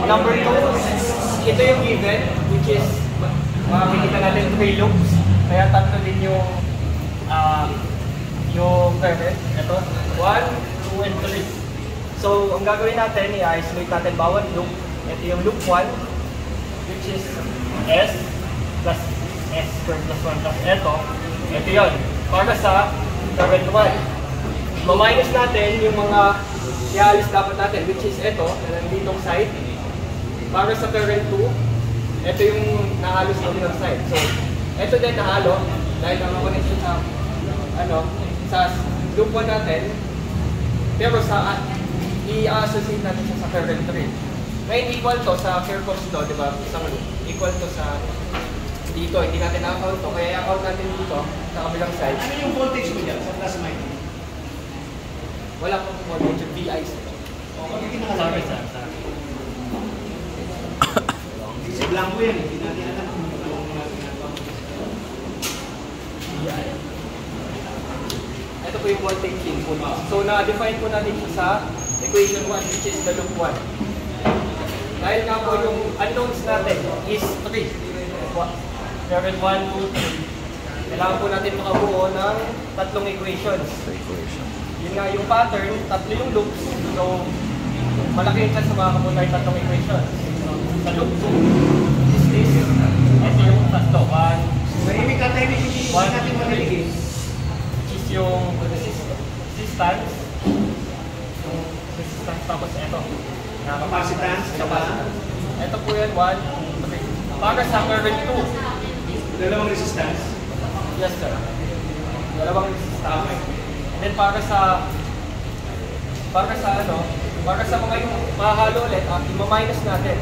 number 2, ito yung given, which is makikita natin 3 loops. Kaya tatlo din yung current. Ito, 1, 2, and 3. So, ang gagawin natin, i-isolate natin bawat loop. Ito yung loop 1, which is S plus S squared plus 1 plus ito. Ito yun. Para sa current 1. Ma-minus natin yung mga i-alis dapat natin, which is ito, na nanditong side. Para sa current 2, ito yung nahalos ng side. So, ito din nahalo, dahil nakakonnection sa, sa loop 1 natin. Pero sa i-associate natin siya sa current 3. Ngayon equal to sa Kirchhoff's law, di ba? Isang loop. Equal to sa dito. Hindi natin na-account to. Kaya i-account natin dito sa kabilang side. Ano yung voltage mo dyan sa plus minus? Wala pong voltage. VI. Sorry, sir. Kasi blanco yan. Hindi natin alam kung ano ginagawa mo. VI. Ito po yung voltage input. So, na-define po natin siya sa equation 1, which is the loop 1. Dahil nga po yung unknowns natin is 3. Current 1, 2, 3. Kailangan po natin makabuo ng tatlong equations. Yun nga yung pattern, tatlo yung loops. So, malaki yung chance na makakabuo tayo tatlong equations. So, sa loop 2, is this. Ito yung tatlo. 1, May ibig ka tayo hindi natin maliligin. which is yung resistance. Yung resistance tapos ito. Capacitance. Ito po yan, 1, 2, 3. Para sa current 2. Dalawang resistance. Yes, sir. Dalawang resistance. And then para sa mga yung mahalo ulit, i-minus natin.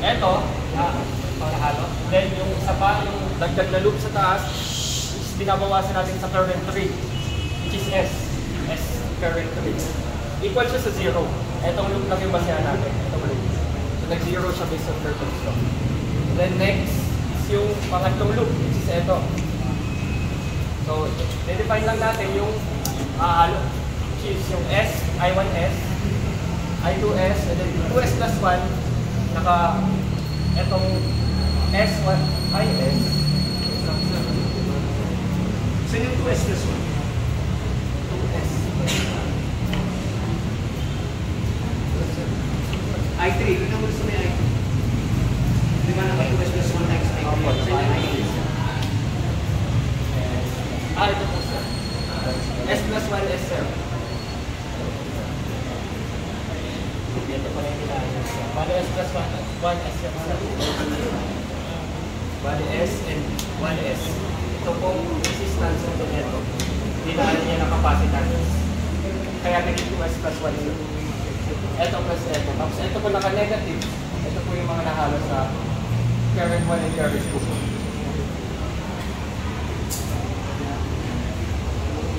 Ito, mahalo. Then yung isa pa, yung dagdag na loop sa taas, is binabawasan natin sa current 3, which is S. S current 3. Equal siya sa 0. Etong loop lang yung basehan natin. Etong loop. So, nag-0 siya based on Kirchhoff's law. Then next is yung pangatlong loop, which is ito. So, define lang natin yung mahalo, which is yung S, I1S, I2S, and then 2S plus 1, etong S1, IS. Saan yung 2S plus 1? 2S. I3, ito mo gusto mo yung I3. Di ba naka-2S plus 1 times I3? Saan yung I3? Ito po sir. S plus 1 S sir. Ito pa na yung kailangan. Bali S plus 1 S sir. Bali S and 1S. Ito pong resistance ng ito. Dinaan niya ng capacitance. Kaya naging 2S plus 1 sir. Ito plus ito. Tapos ito po naka-negative. Ito po yung mga nahalo sa current 1 and current 2.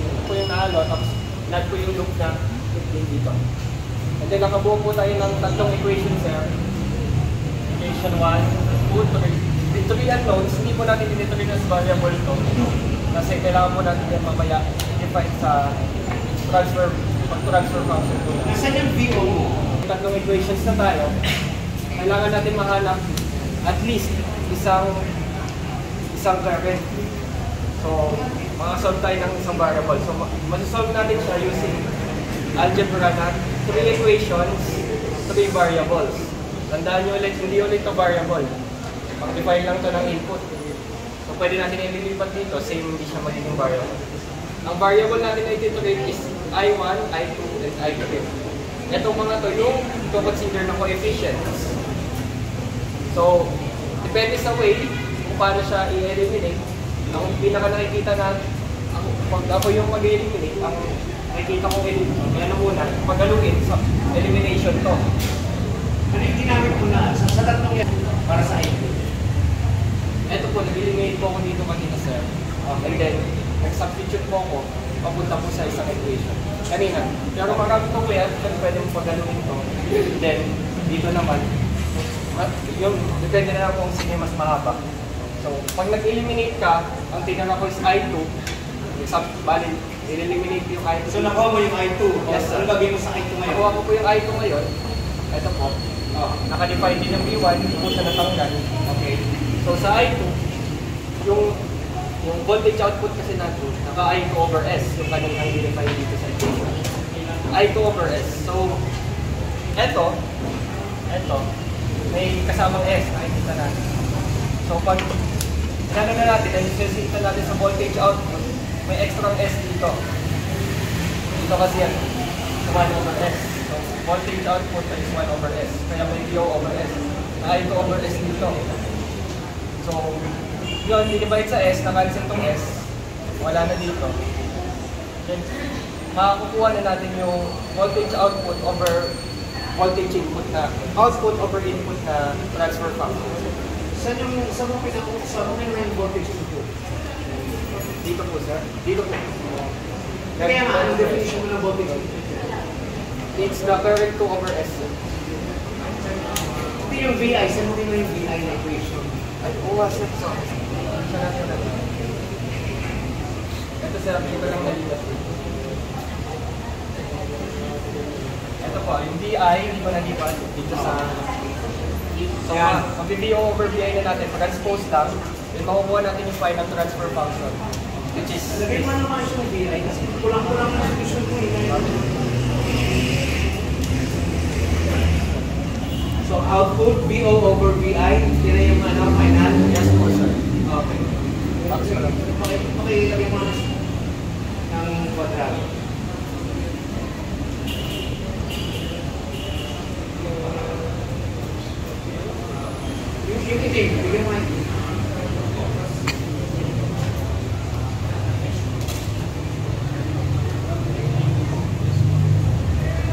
Ito po yung nahalo. Tapos nad po yung loop na 15 dito. And then nakabuo po tayo ng tatlong equation sir. Equation 1, 2, 3. The 3 unknowns, hindi po natin dinitreat as variable to. Kasi kailangan po natin yan mamaya i-define sa pag-transfer function po. Nasaan yung VO mo? Tatlong equations na tayo, kailangan natin mahanap at least isang current. So, makasolve tayo ng isang variable. So, masasolve natin siya using algebra na 3 equations, 3 variables. Tandaan nyo ulit, hindi ulit ito variable. Pag-define lang ito ng input. So, pwede natin ililipat dito, same hindi siya magiging variable. Ang variable natin na iti-treat is I1, I2, and I3. Itong mga to yung consider na coefficients. So, depende sa way kung paano siya i-eliminate. Ang pinaka nakikita na, pag ako yung mag-eliminate, ang nakikita kong ano muna, pagaluin sa elimination to. Ano yung ginamit mo na sa tatlong yan para sa I3? Ito po, nag-eliminate po ako dito kanina sir. And then, nag-substitute po ako, papunta po sa isang equation. Kanina. Pero marami itong layout, pwede mo pagaluin ito. Then, dito naman, yung depende na lang kung sino mas mahaba. So, pag nag-eliminate ka, ang tinara ko is I2. Bali, i-eliminate yung I2. So, nakuha mo yung I2. Yes, sir. Ano gagawin mo sa I2 ngayon? Nakuha ko po yung I2 ngayon. Ito po. Naka-define din ng V1, hindi po siya natanggal. Okay. So sa I2, yung voltage output kasi natin, naka-I2 over S, yung kanyang i-define dito sa equation. I2 over S. So, ito, may kasamang S, nakikita natin. So, pag inano na natin, ay sisita natin sa voltage output, may extra S dito. Dito kasi yan, 1 over S. So, voltage output is 1 over S. Kaya may VO over S. I2 over S dito. So, yun, dinivide sa S, na-cancel itong S. Wala na dito. Then, makakukuha na natin yung voltage output over voltage input na, output over input na transfer function. Saan mo yung voltage input? Dito po, sir. Dito po. Kaya nga, anong definition mo ng voltage input? It's the current 2 over S. Hindi yung VI, saan mo yung VI na equation? Ay, oo, sir. Saan natin natin? Ito, sir. Ito lang nalilas. Ito po, yung VI, hindi pa nalipas dito sa... So, mag-VO over VI na natin. Pag-transpose lang, then makukuha natin yung final transfer function. Which is... Lagay mo naman yung VI kasi kulang-kulang na solution ko So, output, VO over VI, yun na yung final? Yes po, sir. Okay. Pakilagay mo ng kwadrado. Yung itim, bigyan mo itim.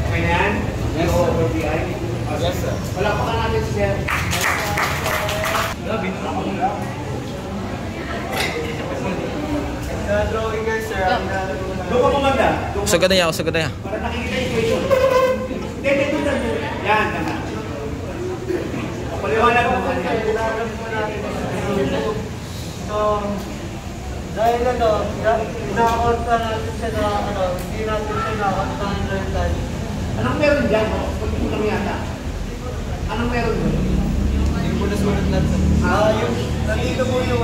Okay na yan? Yes, VO sir. over VI? Yes, sir. Wala pa ka natin si Sir. Drawing guys, sir. Doon ka maganda. Sagad na niya. Para nakikita yung equation. Hindi, ito na. Yan, tama. Paliwanag mo ka niya. So, dahil inakonta natin siya na hindi natin siya inakonta ng learn time. Anong meron dyan? Pag mo lang yata. Anong meron dyan? Hindi po nasulat natin. Yung, nandito po yung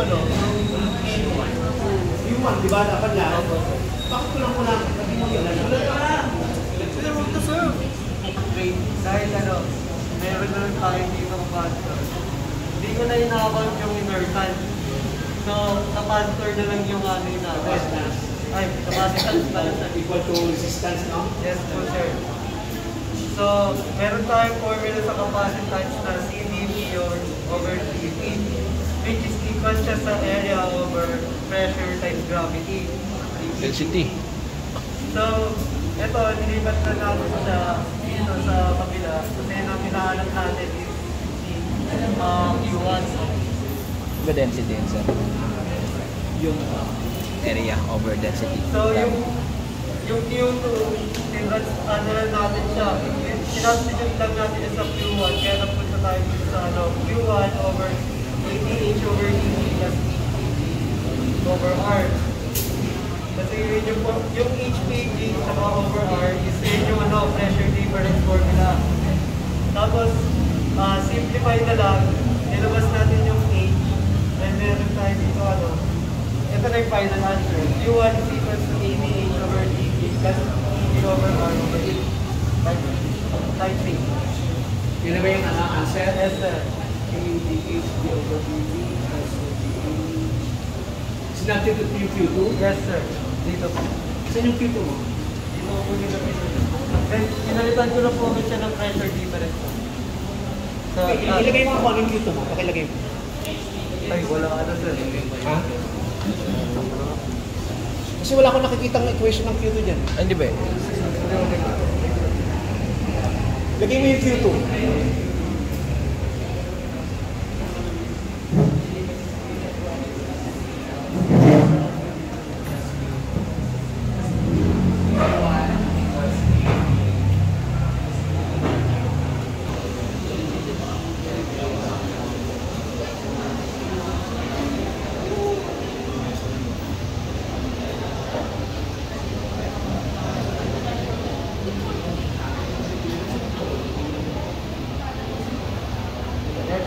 Yung one, di ba? Dapat lang. Bakit kulang-kulang? Pati mo yun. dahil meron na lang tayo dito kapastor. Hindi ko na inakount yung inner time. So, kapastor na lang yung natin. Ay, capacitance pala sa Equal to resistance, no? Yes po, sir. So, meron tayong formula sa capacitance na CdV over dV, which is equal siya sa area over pressure times gravity. Density. So, ito, nilipat na natin siya dito sa kabila. Kasi ang hinahanap natin is Q1. Ba density yun, sir? Yung Area over density. So, yung Q2, ano lang natin siya. Sinubstitute lang natin sa Q1, kaya napunta tayo dito sa Q1 over 80H over dV plus over R. Kasi yun yung HPG saka over R is yun yung pressure difference formula. Tapos, simplify na lang, nilabas natin yung H, and meron tayo dito ito na yung final answer. Q1 is equals to 80H over dV plus dV over R over 8. Type 3. Yun na ba yung answer? Yes, sir. ADHD over dV plus sinubstitute yung Q2? Yes, sir. Dito po. Saan yung Q2 mo? Dito po nilapit ko. Then, pinalitan ko na po siya ng pressure difference. Sa, Ilagay mo kung anong Q2 mo. Pakilagay mo. ay, wala sir. Ha? Kasi wala akong nakikitang equation ng Q2 dyan. Ay, hindi ba eh? Lagay mo yung Q2.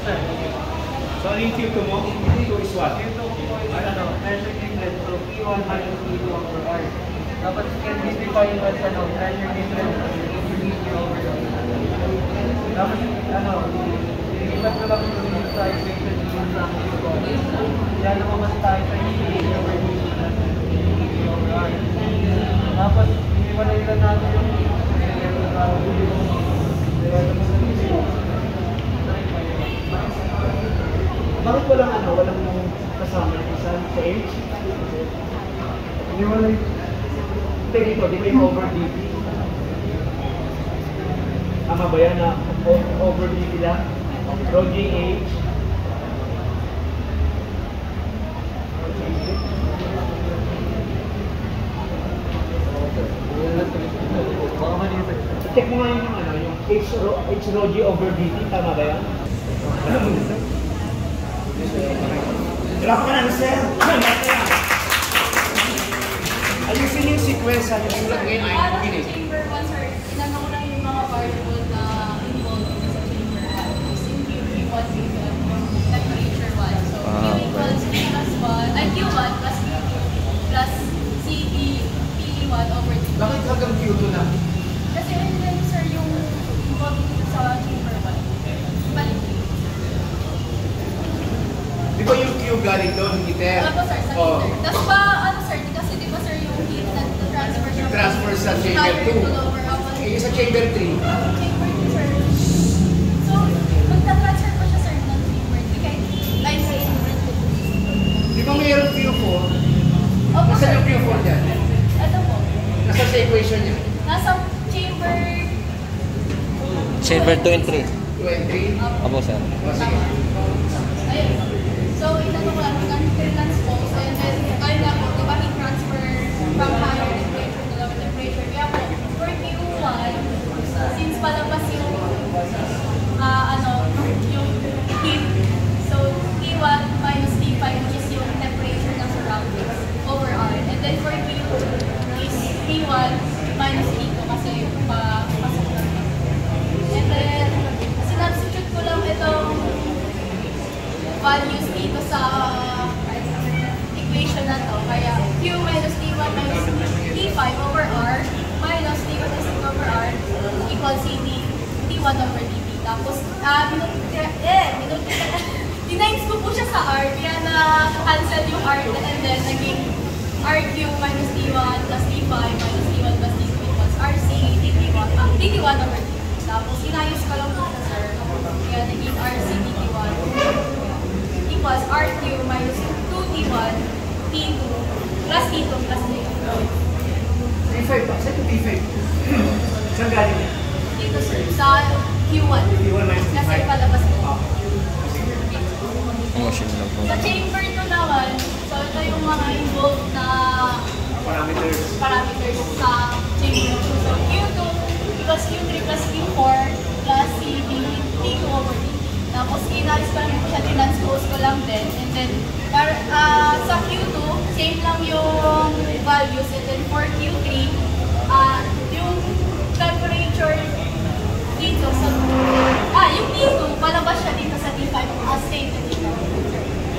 sir. So, ano yung Q2 mo? Q2 is what? Q2 po is pressure difference. So, P1 minus P2 over R. Dapat can be defined as pressure difference over dV over R. Dapat ilipat ko lang ito sa equation dito sa Q2. Kaya naman tayo sa dV over dV over R. Dapat iniwalay lang natin yung Bakit walang kasama yung isa sa H? iniwalay. Hindi dito, di ba yung over dV? Tama ba yan na over dV lang? Rho GH. Check mo nga yung H rho G over dV, tama ba yan? Drop ka na, sir! Ayusin yung sequence, ano yung lagay ay Para sa chamber 1, sir, tinanong ko lang yung mga variable na involved sa chamber 1. Is in Q3, 1, Q2, temperature 1. So, Q equals Q plus 1, ay Q1 plus Q2 plus CD P1 over T. Bakit hanggang Q2 na? Kasi yun din, sir, yung involved sa chamber 1. Balik. Di ba yung Q galing doon, heater? Alam po, sir, sa Oh. heater. Tapos pa, sir, kasi di ba, sir, yung heat na transfer siya Transfer sa chamber higher 2. to lower up. Yung sa chamber 3. Chamber 2, sir. So, magta-transfer pa siya, sir, ng chamber 3. Kahit line sa chamber 2. Di ba mayroong Q4? Opo, Nasaan sir. yung Q4 dyan? Ito po. Nasa sa equation niya? Nasa chamber... Chamber 2 and 3. 2 and 3? Opo, sir. O, sige. Ayun. So, itanong ko lang kung heat transpose and then, ayun lang po, diba heat transfer from higher temperature to lower temperature. Kaya po, for Q1, since palabas yung, yung heat, so T1 minus T5, which is yung temperature ng surroundings over R. And then for Q2 is T1 minus T2 kasi pasok lang. And then, sinubstitute ko lang itong values dito sa equation na to. Kaya Q minus T1 minus T5 over R minus T1 minus T over R equals CD T1 over dt. Tapos, dinines ko po siya sa R, kaya na-cancel yung R and then naging RQ minus T1 plus T5 minus T1 plus T2 equals RC dt1 over dt. Tapos, inayos ko lang po siya, sir. Kaya naging RC dt1 equals RQ minus 2T1 T2 plus T2 plus T2. T5 ba? Saan yung T5? Saan galing yan? Dito, sir, sa Q1. T1 minus T5. Kasi palabas ko. Ah. Ang machine lang po. Sa chamber 2 naman, so ito yung mga involved na Parameters. sa chamber 2. So Q2 plus Q3 plus Q4 plus CD T2 over D. Tapos inalis ko lang po siya, tinranspose ko lang din. And then, sa Q2, same lang yung values. And then for Q3, yung temperature dito sa... yung T2, palabas siya dito sa T5 as stated dito.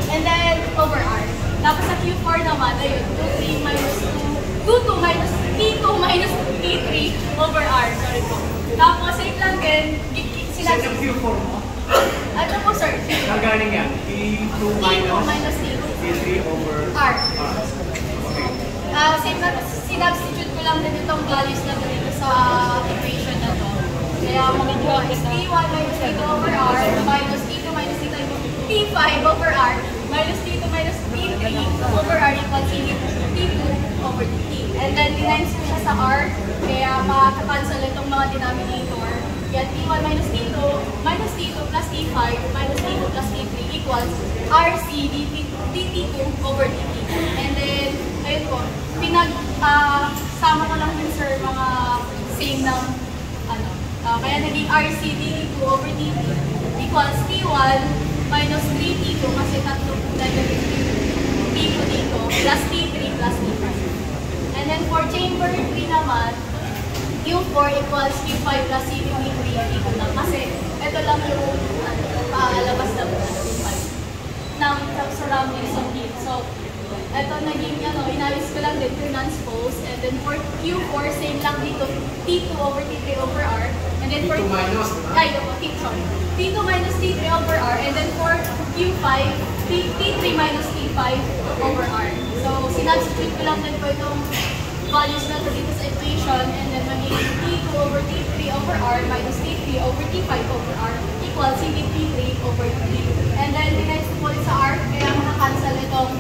And then, over R. Tapos sa Q4 naman, ayun, 2 minus T2 minus T3 over R. Sorry po. Tapos, same lang din. Saan yung Q4 mo? Ano po, sir? Saan galing yan? T2 T2 minus T3 T3 over R. Okay. Same na, sinubstitute ko lang din itong values na dito sa equation na to. Kaya magiging is T1 minus T2 over R minus T2 minus T3 T5 over R minus T2 minus T3 over R equals T2 over T. And then, dinines ko siya sa R, kaya makakancel itong mga denominator. Kaya T1 minus T2 plus T5 minus T2 plus T3 equals RC dt2 over dt. And then, ayun po, sama ko lang din, sir, mga same ng kaya naging RC dt2 over dt equals T1 minus 3T2 kasi tatlo po negative T2 dito plus T3 plus T5. And then for chamber 3 naman, Q4 equals Q5 plus C3 equal lang kasi ito lang yung labas na lang din for transpose. And then for Q4, same lang dito, T2 over T3 over R. And then for T2 minus, Ay, sorry. T2 minus T3 over R. And then for Q5, T3 minus T5 over R. So, sinubstitute ko lang din po itong values na ito dito sa equation. And then magiging T2 over T3 over R minus T3 over T5 over R equals hindi T3 over T. And then, times po ulit sa R, kaya makakancel itong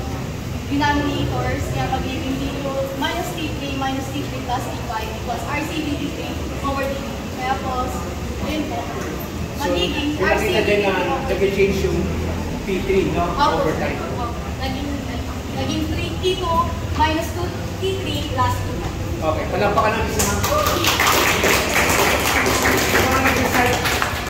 denominators, kaya magiging T2 minus T3 minus T3 plus T5 equals RCB T3 over T. Kaya po, yun po. Magiging So, nakita din na nag-change yung P3, no? Over time. Naging 3 T2 minus 2 T3 plus 2. Okay, palampakan ng isa na. Ito mga nag-decide